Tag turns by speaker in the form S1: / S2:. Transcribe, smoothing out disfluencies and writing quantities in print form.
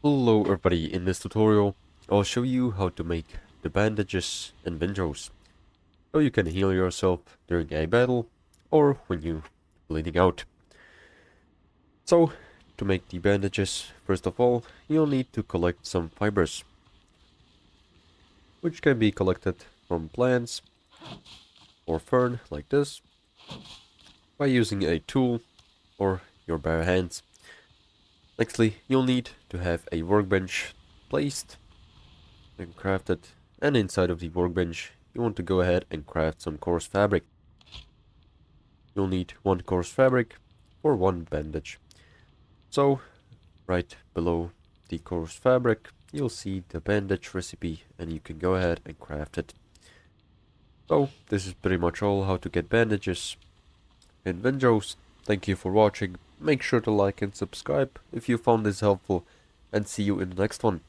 S1: Hello everybody, in this tutorial I'll show you how to make the bandages and Windrose so you can heal yourself during a battle or when you're bleeding out. So to make the bandages, first of all you'll need to collect some fibers, which can be collected from plants or fern like this by using a tool or your bare hands. Nextly, you'll need to have a workbench placed and crafted, and inside of the workbench you want to go ahead and craft some coarse fabric. You'll need one coarse fabric for one bandage. So right below the coarse fabric you'll see the bandage recipe and you can go ahead and craft it. So this is pretty much all how to get bandages in Windrose. Thank you for watching, make sure to like and subscribe if you found this helpful, and see you in the next one.